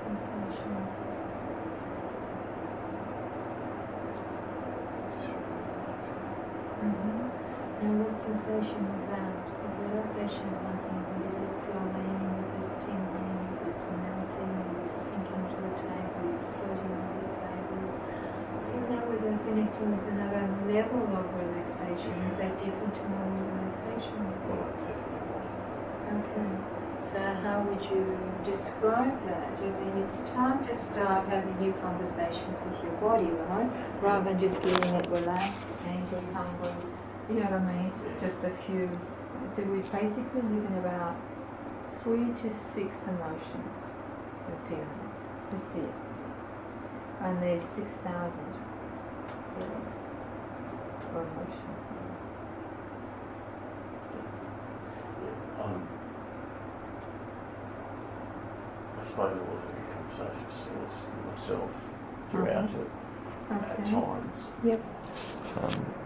and sensations. And what sensation is that? Because relaxation is one thing, but is it flowing, is it tingling, is it melting, is it sinking to the table, floating over the table? So now we're connecting with another level of relaxation. Is that different to normal relaxation? Well, it definitely was. Okay. So how would you describe that? I mean, it's time to start having new conversations with your body, right? Rather than just getting it relaxed, angry, hungry. You know what I mean? Just a few. So we're basically living about 3 to 6 emotions and feelings. That's it. And there's 6,000 feelings or emotions. I suppose it was a good conversation with myself throughout it at times. Yep.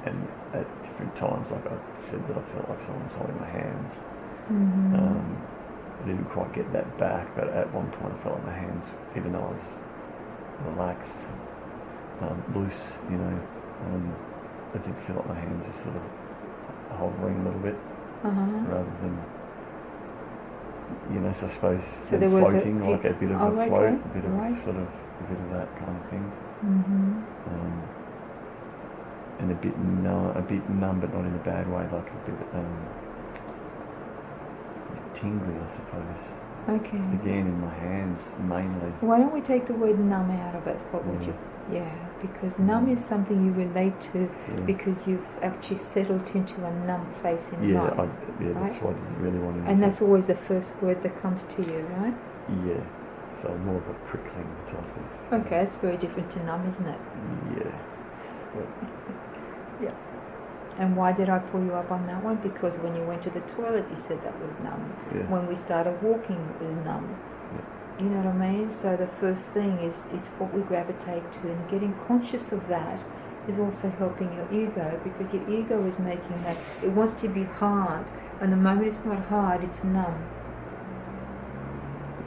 And at different times, like I said, that I felt like someone was holding my hands. I didn't quite get that back, but at one point I felt like my hands, even though I was relaxed, loose, you know, I did feel like my hands were sort of hovering a little bit, rather than, you know, so I suppose so there was floating, like a bit of a float, a bit of sort of a bit of that kind of thing. And a bit numb, but not in a bad way, like a bit tingly, I suppose. Okay. Again, in my hands, mainly. Why don't we take the word numb out of it? What would you? Yeah, because numb is something you relate to because you've actually settled into a numb place in your mind. That's what you really want to. And that's always the first word that comes to you, right? Yeah. So more of a prickling type of. Okay, it's very different to numb, isn't it? Yeah. Yeah. And why did I pull you up on that one? Because when you went to the toilet, you said that was numb. Yeah. When we started walking, it was numb. Yeah. You know what I mean? So the first thing is what we gravitate to, and getting conscious of that is also helping your ego, because your ego is making that, it wants to be hard, and the moment it's not hard, it's numb.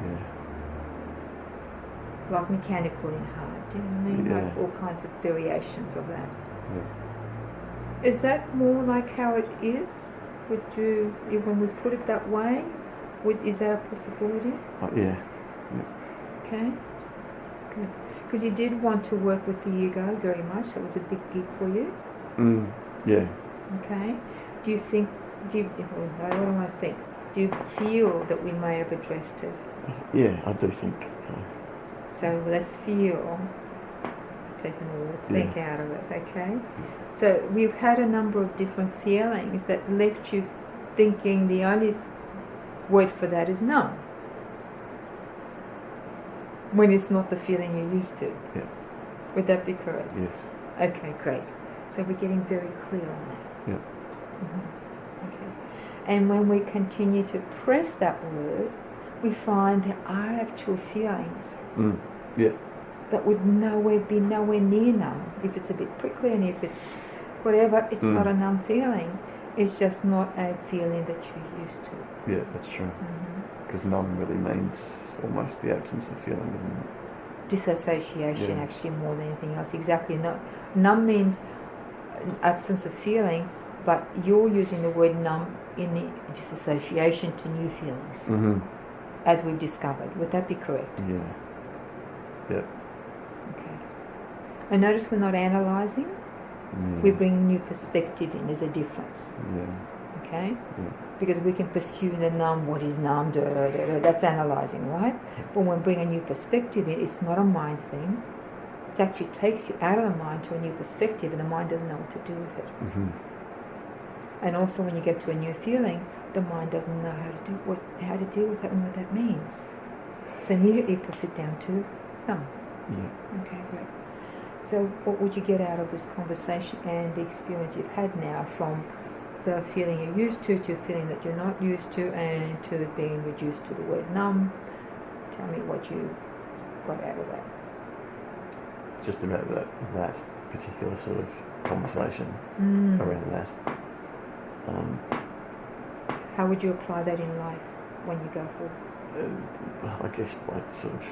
Yeah. Like mechanical in hard, do you know what I mean? Yeah. Like all kinds of variations of that. Yeah. Is that more like how it is? Would you, when we put it that way, is that a possibility? Yeah. Okay, good. Because you did want to work with the ego very much. That was a big gig for you. Yeah. Okay. Do you think? What do I think? Do you feel that we may have addressed it? Yeah, I do think so. So let's feel. Taking the word think out of it. Okay. So we've had a number of different feelings that left you thinking the only word for that is numb. When it's not the feeling you're used to. Yeah. Would that be correct? Yes. Okay, great. So we're getting very clear on that. Yeah. Okay. And when we continue to press that word, we find there are actual feelings. Yeah. That would be nowhere near numb. If it's a bit prickly and if it's whatever, it's not a numb feeling. It's just not a feeling that you're used to. Yeah, that's true. Because numb really means almost the absence of feeling, isn't it? Disassociation, actually, more than anything else. Exactly. No, numb means absence of feeling, but you're using the word numb in the disassociation to new feelings, as we've discovered. Would that be correct? Yeah. Yeah. Okay. And notice we're not analysing. We're bringing new perspective in. There's a difference. Yeah. Okay? Yeah. Because we can pursue the numb, what is numb, that's analysing, right? But when we bring a new perspective in, it's not a mind thing. It actually takes you out of the mind to a new perspective, and the mind doesn't know what to do with it. And also when you get to a new feeling, the mind doesn't know how to deal with it and what that means. So immediately it puts it down to numb. Yeah. Okay, great. So what would you get out of this conversation and the experience you've had now, from the feeling you're used to a feeling that you're not used to, and to being reduced to the word numb? Tell me what you got out of that. Just about that particular sort of conversation around that. How would you apply that in life when you go forth? I guess by sort of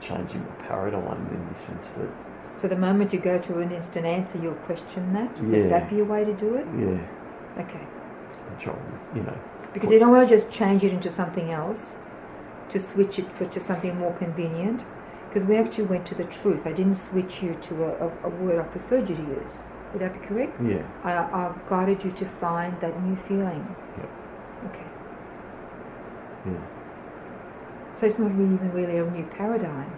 changing my paradigm in the sense that. So the moment you go to an instant answer, you'll question that? Yeah. Would that be a way to do it? Yeah. Okay. I'm trying, you know. Because you don't want to just change it into something else, to switch it to something more convenient. Because we actually went to the truth. I didn't switch you to a word I preferred you to use. Would that be correct? Yeah. I guided you to find that new feeling. Yep. Okay. Yeah. So it's not even really a new paradigm.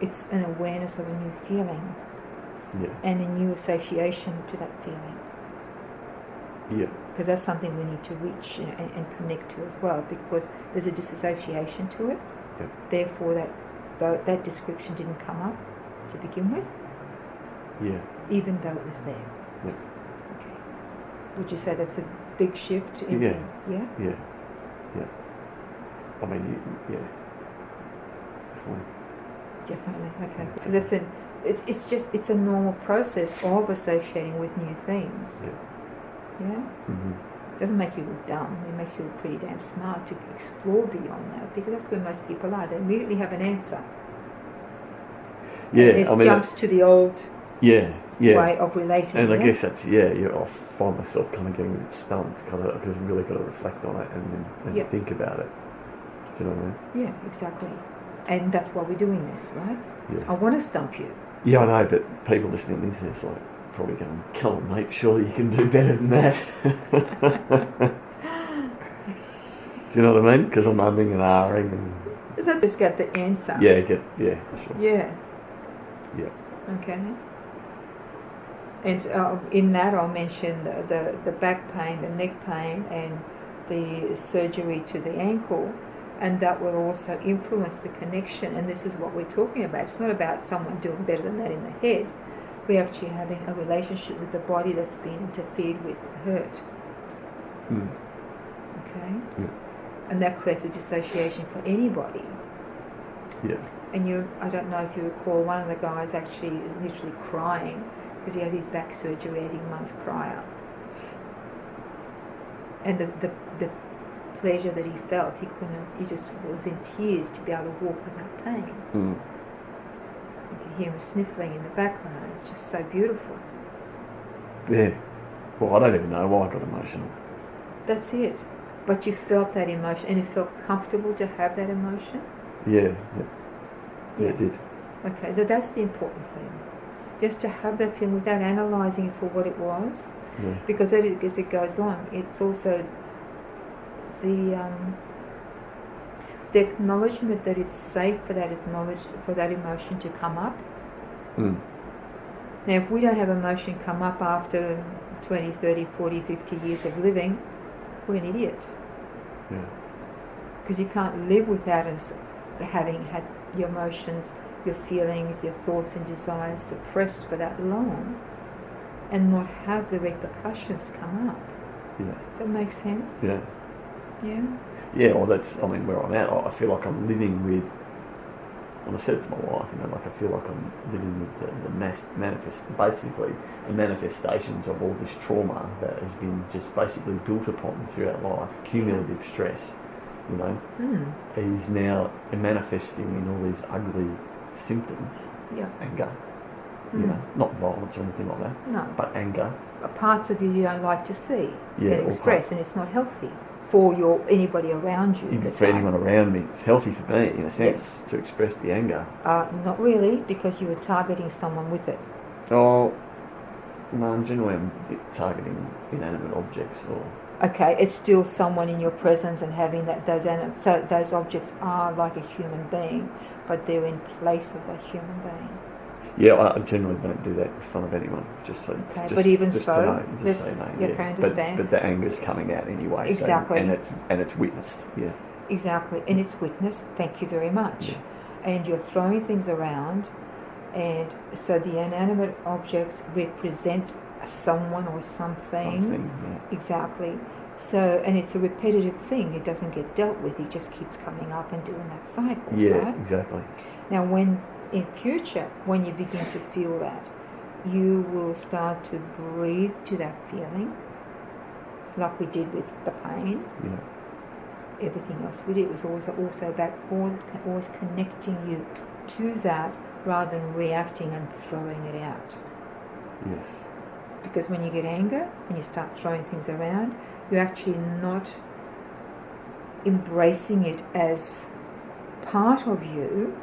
It's an awareness of a new feeling. Yeah. And a new association to that feeling. Yeah. Because that's something we need to reach and connect to as well, because there's a disassociation to it. Yep. Therefore, that description didn't come up to begin with. Yeah. Even though it was there. Yep. Okay. Would you say that's a big shift? Yeah. Yeah? Yeah. Yeah. I mean, yeah. Definitely. Okay. Because it's a normal process of associating with new things. Yeah. Yeah? Mm-hmm. It doesn't make you look dumb. It makes you look pretty damn smart to explore beyond that, because that's where most people are. They immediately have an answer. Yeah. And it jumps to the old way of relating. And I guess that's, I find myself kind of getting a bit stumped, because I've really got to reflect on it and think about it. Do you know what I mean? Yeah, exactly. And that's why we're doing this, right? Yeah. I want to stump you. Yeah, I know, but people listening into this, like, probably going, come on, mate, surely you can do better than that. Do you know what I mean? Because I'm umming and ahhing and... That just get the answer. Yeah, sure. Yeah. Yeah. Okay. And in that I'll mention the back pain, the neck pain, and the surgery to the ankle, and that will also influence the connection. And this is what we're talking about. It's not about someone doing better than that in the head. We're actually having a relationship with the body that's been interfered with, hurt. Mm. Okay? Yeah. And that creates a dissociation for anybody. Yeah. And I don't know if you recall, one of the guys actually is literally crying because he had his back surgery 18 months prior. And the pleasure that he felt, he just was in tears to be able to walk without pain. Mm. You can hear him sniffling in the background. It's just so beautiful. Yeah. Well, I don't even know why I got emotional. That's it. But you felt that emotion, and it felt comfortable to have that emotion? Yeah, it did. Okay, that's the important thing. Just to have that feeling without analysing it for what it was. Yeah. Because as it goes on, it's also the acknowledgement that it's safe for that emotion to come up. Mm. Now, if we don't have emotion come up after 20, 30, 40, 50 years of living, we're an idiot. Yeah. Because you can't live without us having had your emotions, your feelings, your thoughts and desires suppressed for that long, and not have the repercussions come up. Yeah. Does that make sense? Yeah. Yeah? Yeah, well, where I'm at, I feel like I'm living with, and I said it to my wife, I feel like I'm living with basically the manifestations of all this trauma that has been just basically built upon throughout life, cumulative stress, is now manifesting in all these ugly symptoms. Yeah. Anger, not violence or anything like that. No. But anger. Parts of you don't like to see get expressed, and it's not healthy for anybody around you. Even for anyone around me, it's healthy for me in a sense to express the anger. Not really, because you were targeting someone with it. Oh, no, generally I'm targeting inanimate objects or. Okay, it's still someone in your presence and having so those objects are like a human being, but they're in place of that human being. Yeah, I generally don't do that in front of anyone. But even so, I understand. But the anger's coming out anyway. Exactly. So, and it's witnessed. Yeah. Exactly, and it's witnessed. Thank you very much. Yeah. And you're throwing things around, and so the inanimate objects represent someone or something. Yeah. Exactly. So, and it's a repetitive thing. It doesn't get dealt with. It just keeps coming up and doing that cycle. Yeah, right? exactly. Now, in future, when you begin to feel that, you will start to breathe to that feeling, like we did with the pain. Yeah. Everything else we did was also about always connecting you to that rather than reacting and throwing it out. Yes. Because when you get anger and you start throwing things around, you're actually not embracing it as part of you,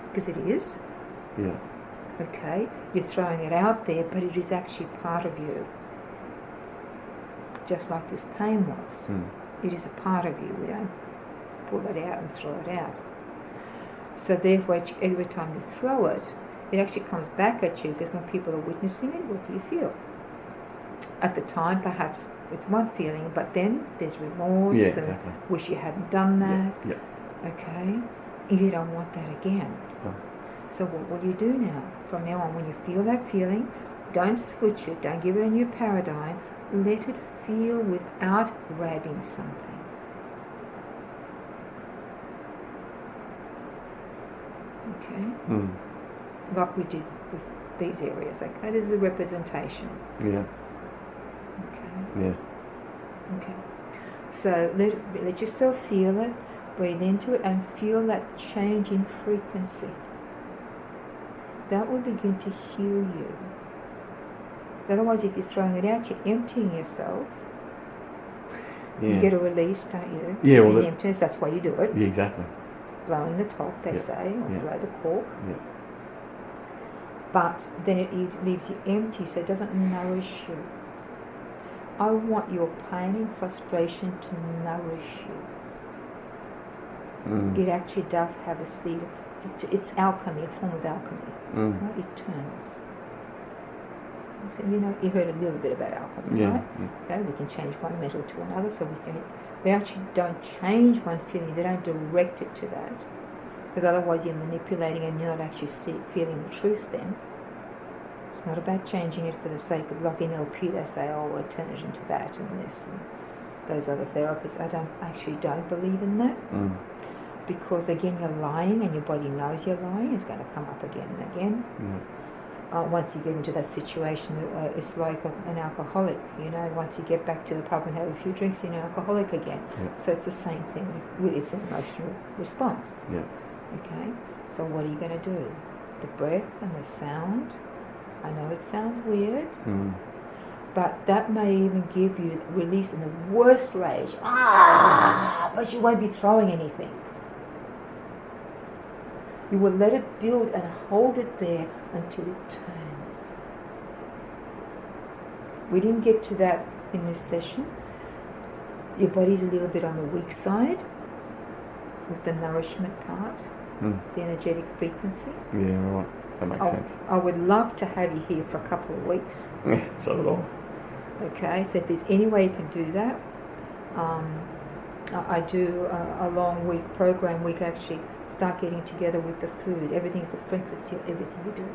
because it is. Yeah. Okay, you're throwing it out there, but it is actually part of you. Just like this pain was. It is a part of you. We don't pull it out and throw it out. So therefore, every time you throw it, it actually comes back at you, because when people are witnessing it, what do you feel? At the time, perhaps it's one feeling, but then there's remorse and wish you hadn't done that. Yeah. Okay? You don't want that again. Oh. So what do you do now? From now on, when you feel that feeling, don't switch it, don't give it a new paradigm, let it feel without grabbing something. Okay? Like we did with these areas, okay? This is a representation. Yeah. Okay? Yeah. Okay. So let yourself feel it, breathe into it, and feel that change in frequency. That will begin to heal you. Otherwise, if you're throwing it out, you're emptying yourself. Yeah. You get a release, don't you? Yeah. Well, emptiness, that's why you do it. Yeah, exactly. Blowing the top, they say, or blow the cork. Yeah. But then it leaves you empty, so it doesn't nourish you. I want your pain and frustration to nourish you. It actually does have a seed. It's alchemy, a form of alchemy. Right? It turns. So, you know, you heard a little bit about alchemy, right? Okay, we can change one metal to another, so we actually don't change one feeling, they don't direct it to that. Because otherwise you're manipulating and you're not actually feeling the truth then. It's not about changing it for the sake of, like in LP, they say, oh, we'll turn it into that and this and those other therapies. I actually don't believe in that. Because again, you're lying and your body knows you're lying. It's going to come up again and again. Once you get into that situation, it's like an alcoholic, you know. Once you get back to the pub and have a few drinks, you're an alcoholic again. So it's the same thing with it's an emotional response. Okay, so what are you going to do? The breath and the sound. I know it sounds weird, but that may even give you release in the worst rage. But you won't be throwing anything. You will let it build and hold it there until it turns. We didn't get to that in this session. Your body's a little bit on the weak side with the nourishment part, the energetic frequency. Yeah, right. That makes sense. I would love to have you here for a couple of weeks. So would I. Okay, so if there's any way you can do that, I do a long week program. We can actually start getting together with the food. Everything's the frequency of everything you do.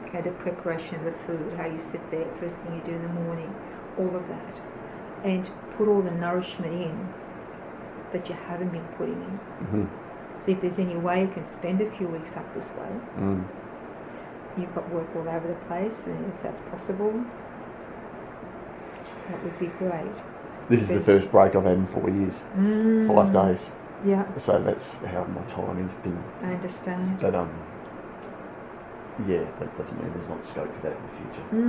Okay, the preparation of the food, how you sit there, first thing you do in the morning, all of that. And put all the nourishment in that you haven't been putting in. So if there's any way you can spend a few weeks up this way, you've got work all over the place, and if that's possible, that would be great. This is the first break I've had in 4 years. 5 days. Yeah. So that's how my timing's been. I understand. But yeah, that doesn't mean there's not scope for that in the future.